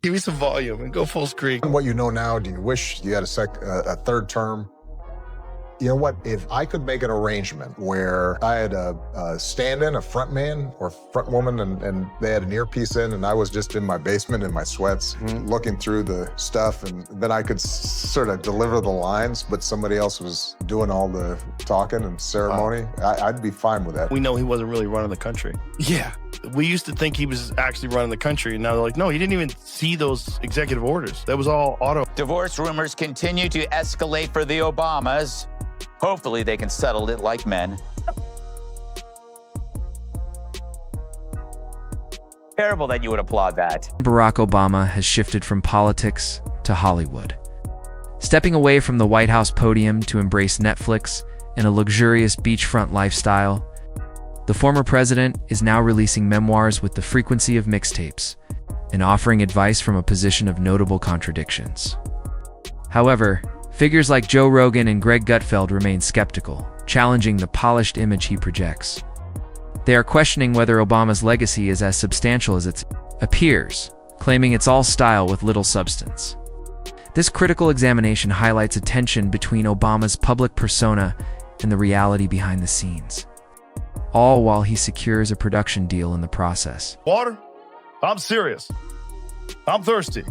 Give me some volume and go full screen. What you know now, do you wish you had a third term? You know what? If I could make an arrangement where I had a stand-in, a front man or front woman, and they had an earpiece in, and I was just in my basement in my sweats, looking through the stuff, and then I could sort of deliver the lines, but somebody else was doing all the talking and ceremony, I'd be fine with that. We know he wasn't really running the country. Yeah. We used to think he was actually running the country, and now they're like, no, he didn't even see those executive orders. That was all auto. Divorce rumors continue to escalate for the Obamas. Hopefully they can settle it like men. Terrible that you would applaud that. Barack Obama has shifted from politics to Hollywood, stepping away from the White House podium to embrace Netflix and a luxurious beachfront lifestyle. The former president is now releasing memoirs with the frequency of mixtapes and offering advice from a position of notable contradictions. However, figures like Joe Rogan and Greg Gutfeld remain skeptical, challenging the polished image he projects. They are questioning whether Obama's legacy is as substantial as it appears, claiming it's all style with little substance. This critical examination highlights a tension between Obama's public persona and the reality behind the scenes, all while he secures a production deal in the process. Water? I'm serious. I'm thirsty.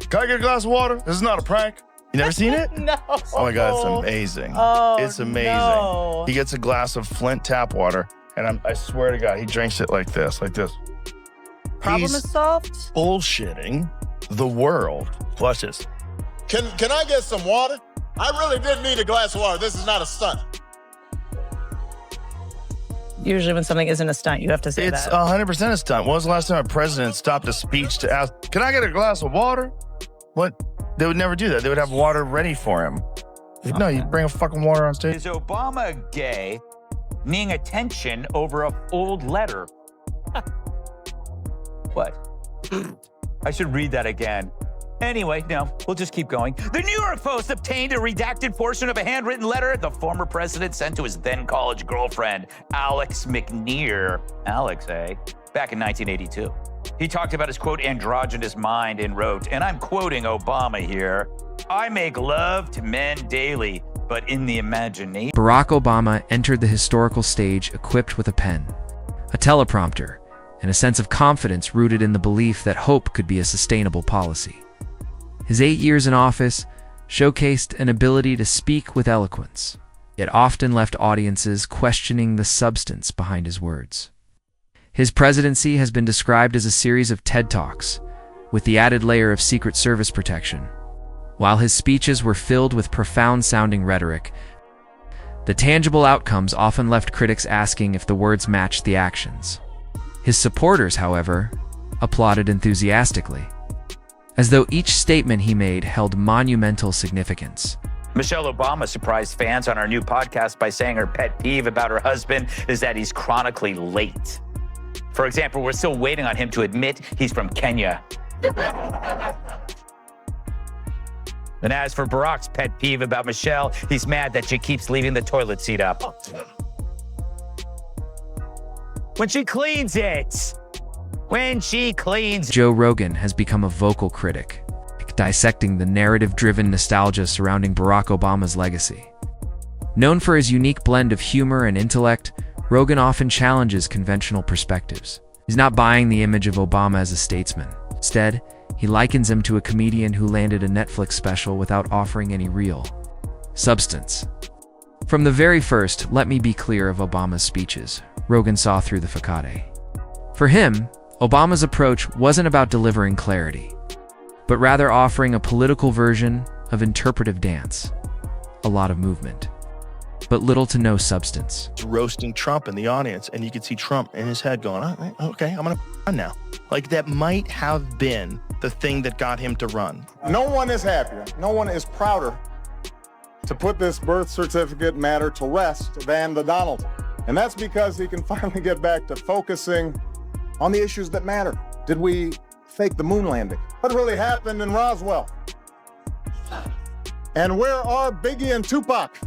Can I get a glass of water? This is not a prank. You never seen it? No. Oh my God, it's amazing. Oh, it's amazing. no. He gets a glass of Flint tap water, and I swear to God, he drinks it like this, like this. Problem He's is solved? bullshitting the world. Watch this. Can I get some water? I really did need a glass of water. This is not a stunt. Usually when something isn't a stunt, you have to say It's that. 100% a stunt. When was the last time a president stopped a speech to ask, can I get a glass of water? What? They would never do that. They would have water ready for him. No, you bring a fucking water on stage. Is Obama gay, needing attention over an old letter? What? I should read that again. Anyway, no, we'll just keep going. The New York Post obtained a redacted portion of a handwritten letter the former president sent to his then college girlfriend, Alex McNear. Alex, eh? Back in 1982. He talked about his, quote, androgynous mind and wrote, and I'm quoting Obama here, I make love to men daily, but in the imagination. Barack Obama entered the historical stage equipped with a pen, a teleprompter, and a sense of confidence rooted in the belief that hope could be a sustainable policy. His 8 years in office showcased an ability to speak with eloquence, yet often left audiences questioning the substance behind his words. His presidency has been described as a series of TED Talks, with the added layer of Secret Service protection. While his speeches were filled with profound-sounding rhetoric, the tangible outcomes often left critics asking if the words matched the actions. His supporters, however, applauded enthusiastically, as though each statement he made held monumental significance. Michelle Obama surprised fans on our new podcast by saying her pet peeve about her husband is that he's chronically late. For example, we're still waiting on him to admit he's from Kenya. And as for Barack's pet peeve about Michelle, he's mad that she keeps leaving the toilet seat up. When she cleans it. When she cleans. Joe Rogan has become a vocal critic, dissecting the narrative-driven nostalgia surrounding Barack Obama's legacy. Known for his unique blend of humor and intellect, Rogan often challenges conventional perspectives. He's not buying the image of Obama as a statesman. Instead, he likens him to a comedian who landed a Netflix special without offering any real substance. From the very first, let me be clear of Obama's speeches, Rogan saw through the facade. For him, Obama's approach wasn't about delivering clarity, but rather offering a political version of interpretive dance. A lot of movement, but little to no substance. Roasting Trump in the audience, and you could see Trump in his head going, oh, okay, I'm gonna run now. Like, that might have been the thing that got him to run. No one is happier, no one is prouder to put this birth certificate matter to rest than the Donald. And that's because he can finally get back to focusing on the issues that matter. Did we fake the moon landing? What really happened in Roswell? And where are Biggie and Tupac?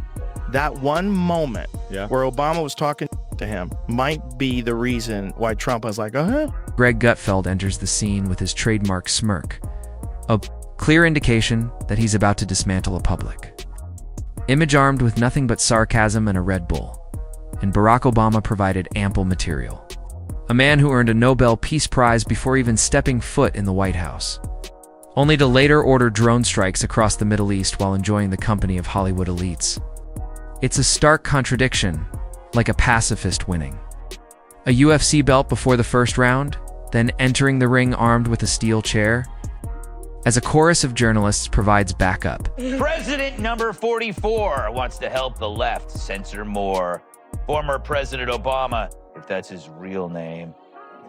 That one moment where Obama was talking to him might be the reason why Trump was like, Greg Gutfeld enters the scene with his trademark smirk, a clear indication that he's about to dismantle a public. Image armed with nothing but sarcasm and a Red Bull, and Barack Obama provided ample material. A man who earned a Nobel Peace Prize before even stepping foot in the White House, only to later order drone strikes across the Middle East while enjoying the company of Hollywood elites. It's a stark contradiction, like a pacifist winning a UFC belt before the first round, then entering the ring armed with a steel chair, as a chorus of journalists provides backup. President number 44 wants to help the left censor more. Former President Obama, if that's his real name,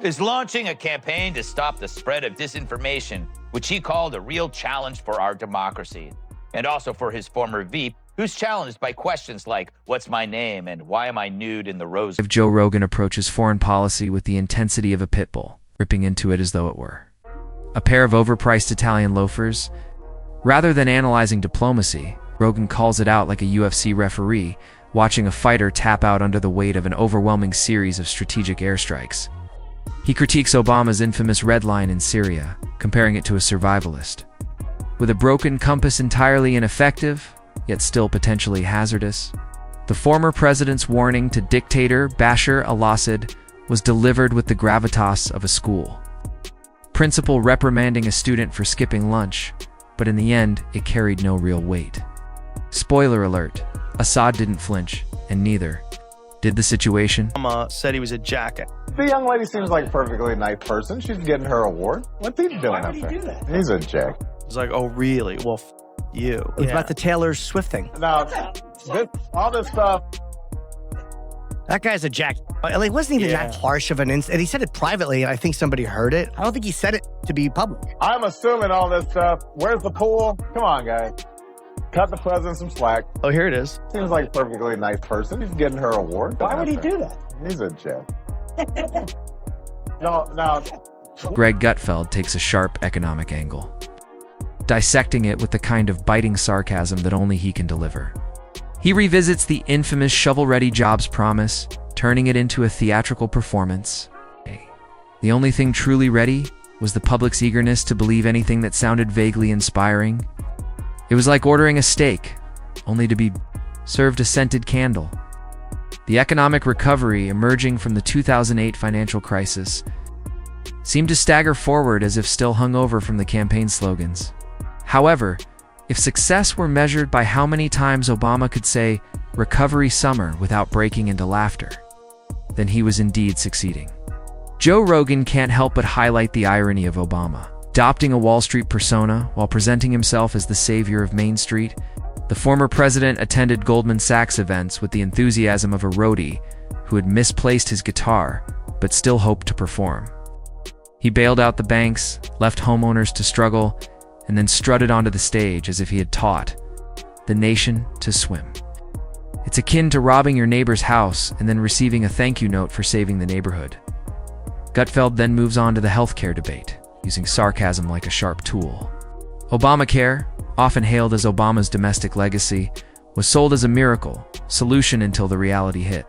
is launching a campaign to stop the spread of disinformation, which he called a real challenge for our democracy, and also for his former Veep, who's challenged by questions like, what's my name and why am I nude in the rose? If Joe Rogan approaches foreign policy with the intensity of a pit bull, ripping into it as though it were a pair of overpriced Italian loafers, rather than analyzing diplomacy, Rogan calls it out like a UFC referee watching a fighter tap out under the weight of an overwhelming series of strategic airstrikes. He critiques Obama's infamous red line in Syria, comparing it to a survivalist. With a broken compass entirely ineffective, yet still potentially hazardous, the former president's warning to dictator Bashar al-Assad was delivered with the gravitas of a school principal reprimanding a student for skipping lunch, but in the end, it carried no real weight. Spoiler alert, Assad didn't flinch, and neither did the situation. Obama said he was a jacket. The young lady seems like a perfectly nice person. She's getting her award. What's he doing up there? He's a jack. It's like, oh, really? Well, you. It's about the Taylor Swift thing. Now, all this stuff. That guy's a jack. Like, wasn't even that harsh of an insult. And he said it privately, and I think somebody heard it. I don't think he said it to be public. I'm assuming all this stuff. Where's the pool? Come on, guys. Cut the president some slack. Oh, here it is. Seems like a perfectly nice person. He's getting her award. Why would he do that? He's a jack. No. Greg Gutfeld takes a sharp economic angle, dissecting it with the kind of biting sarcasm that only he can deliver. He revisits the infamous shovel-ready Jobs promise, turning it into a theatrical performance. The only thing truly ready was the public's eagerness to believe anything that sounded vaguely inspiring. It was like ordering a steak, only to be served a scented candle. The economic recovery emerging from the 2008 financial crisis seemed to stagger forward as if still hungover from the campaign slogans. However, if success were measured by how many times Obama could say, "Recovery summer," without breaking into laughter, then he was indeed succeeding. Joe Rogan can't help but highlight the irony of Obama adopting a Wall Street persona while presenting himself as the savior of Main Street. The former president attended Goldman Sachs events with the enthusiasm of a roadie who had misplaced his guitar but still hoped to perform. He bailed out the banks, left homeowners to struggle, and then strutted onto the stage as if he had taught the nation to swim. It's akin to robbing your neighbor's house and then receiving a thank you note for saving the neighborhood. Gutfeld then moves on to the healthcare debate, using sarcasm like a sharp tool. Obamacare, often hailed as Obama's domestic legacy, was sold as a miracle solution until the reality hit.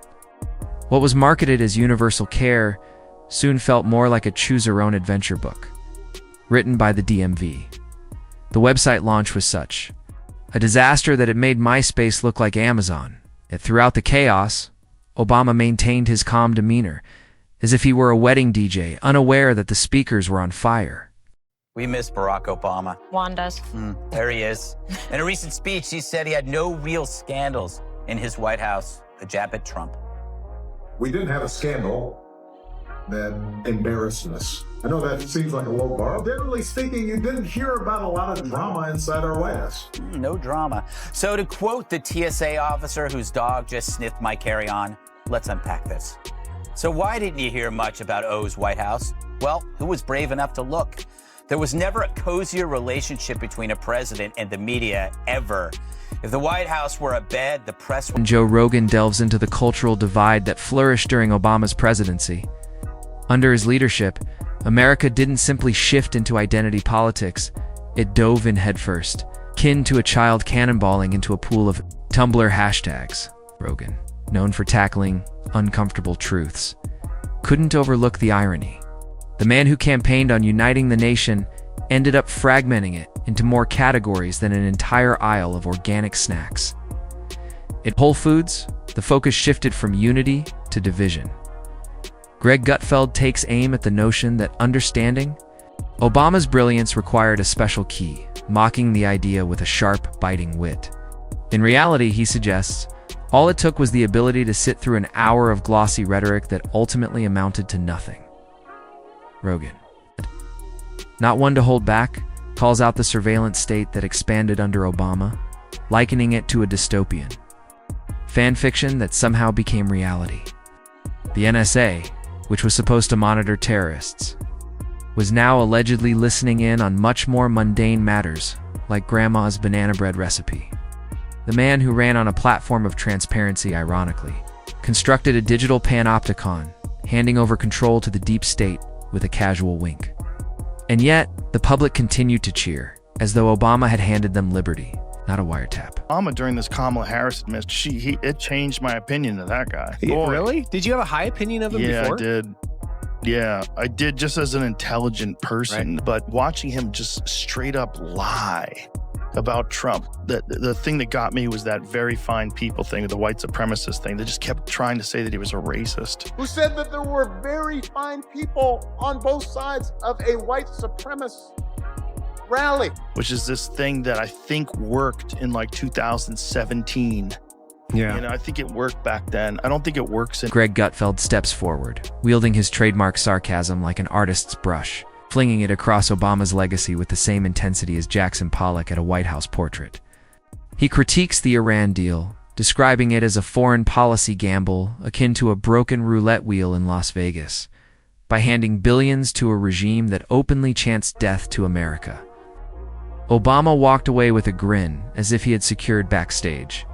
What was marketed as universal care soon felt more like a choose-your-own-adventure book, written by the DMV. The website launch was such a disaster that it made MySpace look like Amazon. Yet throughout the chaos, Obama maintained his calm demeanor, as if he were a wedding DJ, unaware that the speakers were on fire. We miss Barack Obama. Juan does. There he is. In a recent speech, he said he had no real scandals in his White House, a jab at Trump. We didn't have a scandal that embarrassed us. I know that seems like a low bar. Generally speaking, you didn't hear about a lot of drama inside our White House. No drama. So to quote the TSA officer whose dog just sniffed my carry-on, let's unpack this. So why didn't you hear much about O's White House? Well, who was brave enough to look? There was never a cozier relationship between a president and the media, ever. If the White House were a bed, the press... And Joe Rogan delves into the cultural divide that flourished during Obama's presidency. Under his leadership, America didn't simply shift into identity politics, it dove in headfirst, kin to a child cannonballing into a pool of Tumblr hashtags. Rogan, known for tackling uncomfortable truths, couldn't overlook the irony. The man who campaigned on uniting the nation ended up fragmenting it into more categories than an entire aisle of organic snacks. At Whole Foods, the focus shifted from unity to division. Greg Gutfeld takes aim at the notion that understanding Obama's brilliance required a special key, mocking the idea with a sharp, biting wit. In reality, he suggests, all it took was the ability to sit through an hour of glossy rhetoric that ultimately amounted to nothing. Rogan, not one to hold back, calls out the surveillance state that expanded under Obama, likening it to a dystopian fan fiction that somehow became reality. The NSA, which was supposed to monitor terrorists, was now allegedly listening in on much more mundane matters, like grandma's banana bread recipe. The man who ran on a platform of transparency, ironically, constructed a digital panopticon, handing over control to the deep state with a casual wink. And yet, the public continued to cheer, as though Obama had handed them liberty, not a wiretap. Obama, during this Kamala Harris administration, it changed my opinion of that guy. Boy. Really? Did you have a high opinion of him before? Yeah, I did. Yeah, I did, just as an intelligent person. Right. But watching him just straight up lie about Trump, the thing that got me was that very fine people thing, the white supremacist thing. They just kept trying to say that he was a racist. Who said that there were very fine people on both sides of a white supremacist rally. Which is this thing that I think worked in like 2017. Yeah. You know, I think it worked back then. I don't think it works in. Greg Gutfeld steps forward, wielding his trademark sarcasm like an artist's brush, flinging it across Obama's legacy with the same intensity as Jackson Pollock at a White House portrait. He critiques the Iran deal, describing it as a foreign policy gamble akin to a broken roulette wheel in Las Vegas, by handing billions to a regime that openly chants death to America. Obama walked away with a grin, as if he had secured backstage.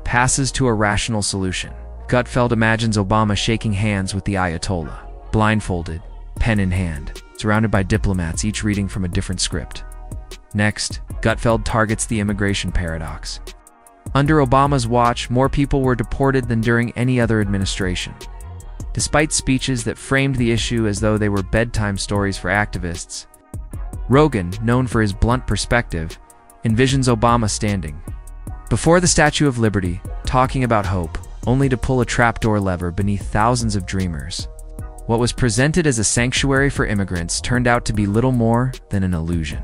Passes to a rational solution. Gutfeld imagines Obama shaking hands with the Ayatollah, blindfolded, pen in hand, surrounded by diplomats, each reading from a different script. Next, Gutfeld targets the immigration paradox. Under Obama's watch, more people were deported than during any other administration. Despite speeches that framed the issue as though they were bedtime stories for activists, Rogan, known for his blunt perspective, envisions Obama standing before the Statue of Liberty, talking about hope, only to pull a trapdoor lever beneath thousands of dreamers. What was presented as a sanctuary for immigrants turned out to be little more than an illusion.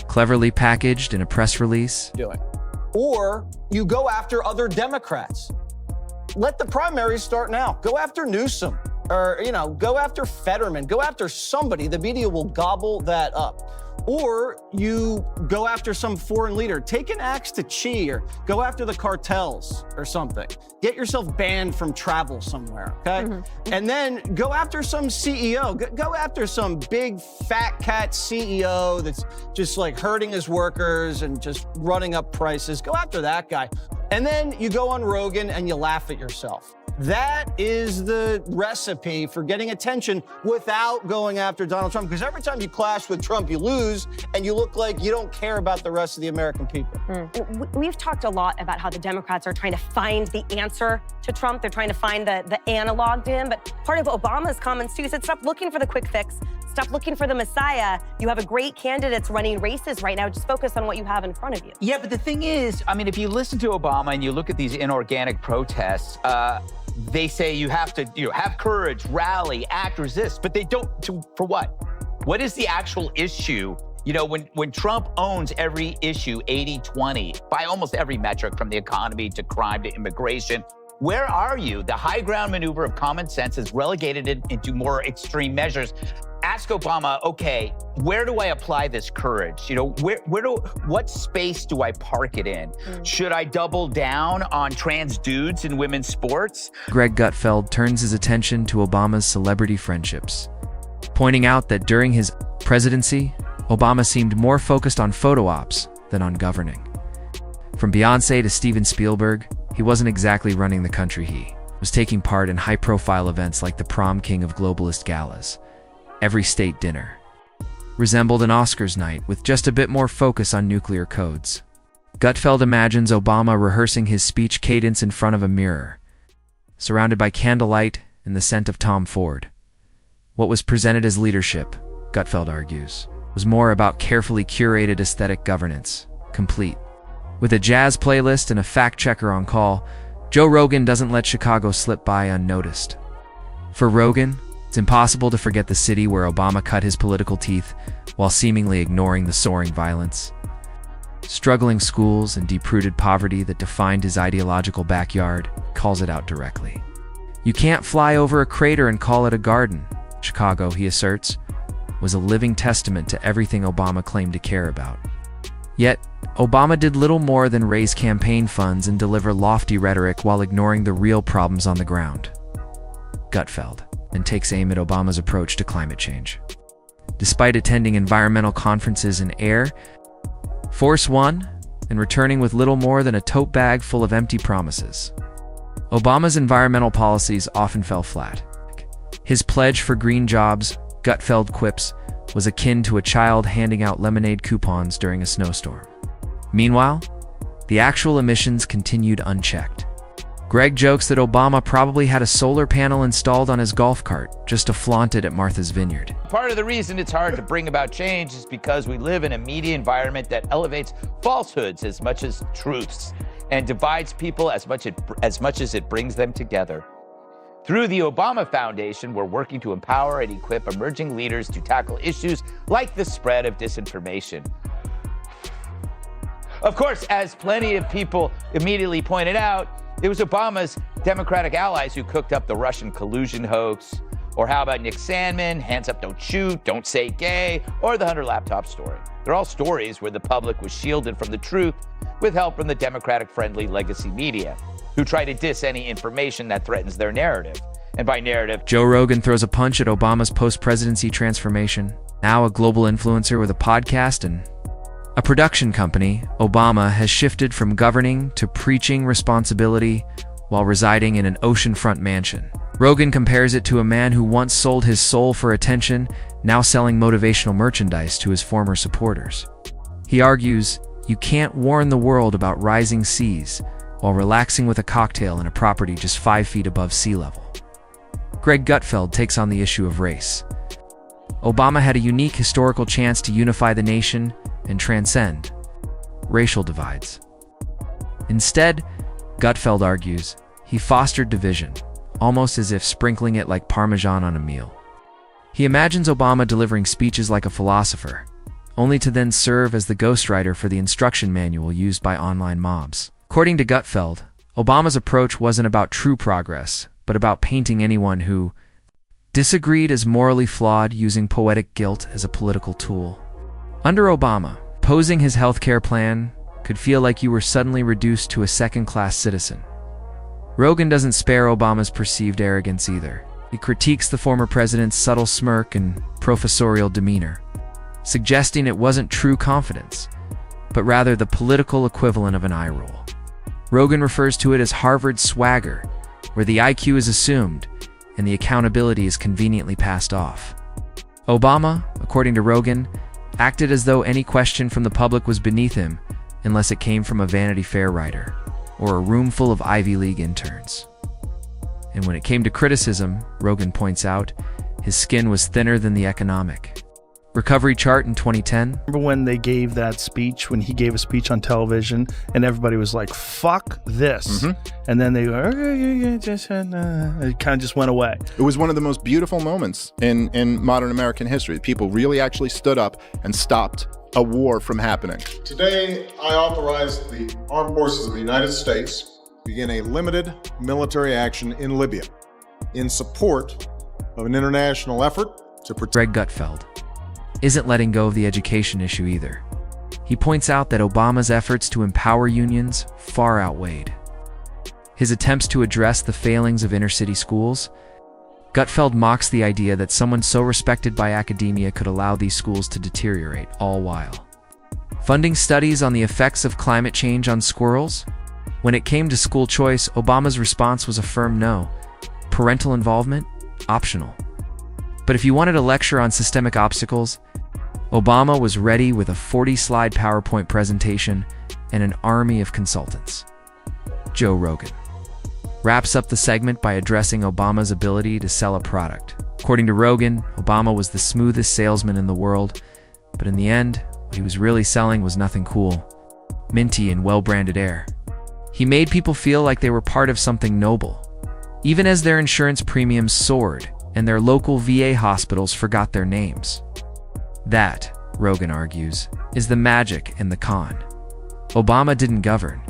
Cleverly packaged in a press release. Doing. Or you go after other Democrats. Let the primaries start now. Go after Newsom, or, go after Fetterman. Go after somebody. The media will gobble that up. Or you go after some foreign leader. Take an axe to Chi, or go after the cartels or something. Get yourself banned from travel somewhere, okay? Mm-hmm. And then go after some CEO. Go after some big fat cat CEO that's just like hurting his workers and just running up prices. Go after that guy. And then you go on Rogan and you laugh at yourself. That is the recipe for getting attention without going after Donald Trump. Because every time you clash with Trump, you lose, and you look like you don't care about the rest of the American people. We've talked a lot about how the Democrats are trying to find the answer to Trump. They're trying to find the analog to him. But part of Obama's comments, too, he said, stop looking for the quick fix. Stop looking for the Messiah. You have a great candidates running races right now. Just focus on what you have in front of you. Yeah, but the thing is, if you listen to Obama and you look at these inorganic protests, they say you have to have courage, rally, act, resist, but they don't. For what? What is the actual issue? When Trump owns every issue 80-20 by almost every metric, from the economy to crime to immigration, where are you? The high ground maneuver of common sense has relegated it into more extreme measures. Ask Obama, okay, where do I apply this courage? What space do I park it in? Should I double down on trans dudes in women's sports? Greg Gutfeld turns his attention to Obama's celebrity friendships, pointing out that during his presidency, Obama seemed more focused on photo ops than on governing. From Beyonce to Steven Spielberg, he wasn't exactly running the country. He was taking part in high-profile events like the prom king of globalist galas. Every state dinner resembled an Oscars night with just a bit more focus on nuclear codes. Gutfeld imagines Obama rehearsing his speech cadence in front of a mirror, surrounded by candlelight and the scent of Tom Ford. What was presented as leadership, Gutfeld argues, was more about carefully curated aesthetic governance, complete. With a jazz playlist and a fact-checker on call, Joe Rogan doesn't let Chicago slip by unnoticed. For Rogan, it's impossible to forget the city where Obama cut his political teeth while seemingly ignoring the soaring violence. Struggling schools and deep-rooted poverty that defined his ideological backyard calls it out directly. You can't fly over a crater and call it a garden. Chicago, he asserts, was a living testament to everything Obama claimed to care about. Yet, Obama did little more than raise campaign funds and deliver lofty rhetoric while ignoring the real problems on the ground. Gutfeld then takes aim at Obama's approach to climate change. Despite attending environmental conferences in Air Force One and returning with little more than a tote bag full of empty promises, Obama's environmental policies often fell flat. His pledge for green jobs, Gutfeld quips, was akin to a child handing out lemonade coupons during a snowstorm. Meanwhile, the actual emissions continued unchecked. Greg jokes that Obama probably had a solar panel installed on his golf cart just to flaunt it at Martha's Vineyard. Part of the reason it's hard to bring about change is because we live in a media environment that elevates falsehoods as much as truths and divides people as much as it brings them together. Through the Obama Foundation, we're working to empower and equip emerging leaders to tackle issues like the spread of disinformation. Of course, as plenty of people immediately pointed out, it was Obama's Democratic allies who cooked up the Russian collusion hoax. Or how about Nick Sandmann, hands up, don't shoot, don't say gay, or the Hunter laptop story. They're all stories where the public was shielded from the truth with help from the Democratic-friendly legacy media, who try to diss any information that threatens their narrative. And by narrative, Joe Rogan throws a punch at Obama's post-presidency transformation. Now a global influencer with a podcast and a production company, Obama has shifted from governing to preaching responsibility while residing in an oceanfront mansion. Rogan compares it to a man who once sold his soul for attention, now selling motivational merchandise to his former supporters. He argues, you can't warn the world about rising seas while relaxing with a cocktail in a property just 5 feet above sea level. Greg Gutfeld takes on the issue of race. Obama had a unique historical chance to unify the nation and transcend racial divides. Instead, Gutfeld argues, he fostered division, almost as if sprinkling it like Parmesan on a meal. He imagines Obama delivering speeches like a philosopher, only to then serve as the ghostwriter for the instruction manual used by online mobs. According to Gutfeld, Obama's approach wasn't about true progress, but about painting anyone who disagreed as morally flawed, using poetic guilt as a political tool. Under Obama, opposing his healthcare plan could feel like you were suddenly reduced to a second-class citizen. Rogan doesn't spare Obama's perceived arrogance either. He critiques the former president's subtle smirk and professorial demeanor, suggesting it wasn't true confidence, but rather the political equivalent of an eye roll. Rogan refers to it as Harvard swagger, where the IQ is assumed and the accountability is conveniently passed off. Obama, according to Rogan, acted as though any question from the public was beneath him unless it came from a Vanity Fair writer or a room full of Ivy League interns. And when it came to criticism, Rogan points out, his skin was thinner than the economic recovery chart in 2010. Remember when they gave that speech, when he gave a speech on television, and everybody was like, fuck this. And then they go, it kind of just went away. It was one of the most beautiful moments in modern American history. People really actually stood up and stopped a war from happening. Today, I authorize the Armed Forces of the United States to begin a limited military action in Libya in support of an international effort to protect. Greg Gutfeld isn't letting go of the education issue either. He points out that Obama's efforts to empower unions far outweighed his attempts to address the failings of inner-city schools. Gutfeld mocks the idea that someone so respected by academia could allow these schools to deteriorate, all while funding studies on the effects of climate change on squirrels. When it came to school choice, Obama's response was a firm no. Parental involvement? Optional. But if you wanted a lecture on systemic obstacles, Obama was ready with a 40-slide PowerPoint presentation and an army of consultants. Joe Rogan wraps up the segment by addressing Obama's ability to sell a product. According to Rogan, Obama was the smoothest salesman in the world, but in the end, what he was really selling was nothing cool. Minty and well-branded air. He made people feel like they were part of something noble, even as their insurance premiums soared and their local VA hospitals forgot their names. That, Rogan argues, is the magic and the con. Obama didn't govern.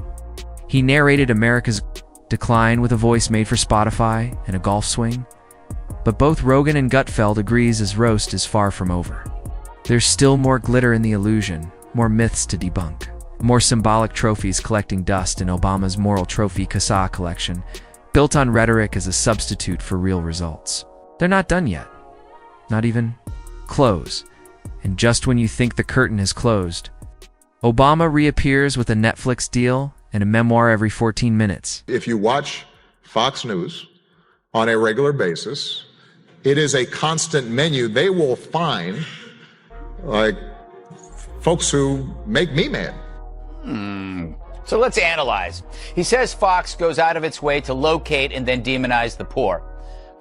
He narrated America's decline with a voice made for Spotify and a golf swing. But both Rogan and Gutfeld agrees his roast is far from over. There's still more glitter in the illusion, more myths to debunk, more symbolic trophies collecting dust in Obama's moral trophy CASA collection, built on rhetoric as a substitute for real results. They're not done yet. Not even close. And just when you think the curtain has closed, Obama reappears with a Netflix deal and a memoir every 14 minutes. If you watch Fox News on a regular basis, it is a constant menu. They will find, like, folks who make me mad. So let's analyze. He says Fox goes out of its way to locate and then demonize the poor.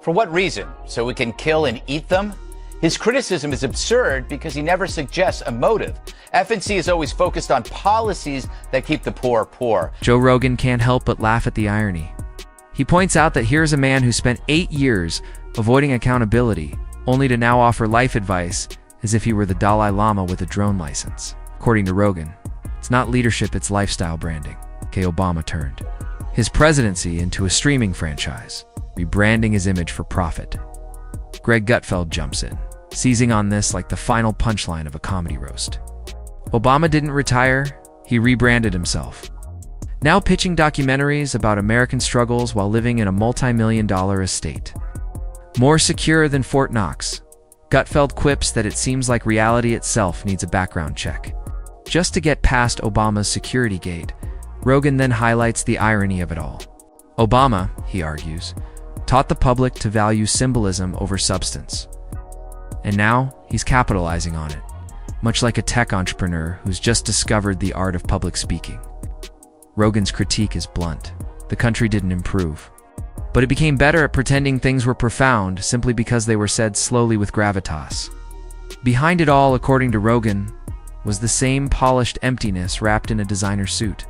For what reason? So we can kill and eat them? His criticism is absurd because he never suggests a motive. FNC is always focused on policies that keep the poor poor. Joe Rogan can't help but laugh at the irony. He points out that here's a man who spent 8 years avoiding accountability, only to now offer life advice as if he were the Dalai Lama with a drone license. According to Rogan, it's not leadership, it's lifestyle branding. Obama turned his presidency into a streaming franchise, rebranding his image for profit. Greg Gutfeld jumps in, seizing on this like the final punchline of a comedy roast. Obama didn't retire, he rebranded himself. Now pitching documentaries about American struggles while living in a multi-million-dollar estate. More secure than Fort Knox, Gutfeld quips that it seems like reality itself needs a background check. Just to get past Obama's security gate, Rogan then highlights the irony of it all. Obama, he argues, taught the public to value symbolism over substance. And now, he's capitalizing on it, much like a tech entrepreneur who's just discovered the art of public speaking. Rogan's critique is blunt. The country didn't improve. But it became better at pretending things were profound simply because they were said slowly with gravitas. Behind it all, according to Rogan, was the same polished emptiness wrapped in a designer suit.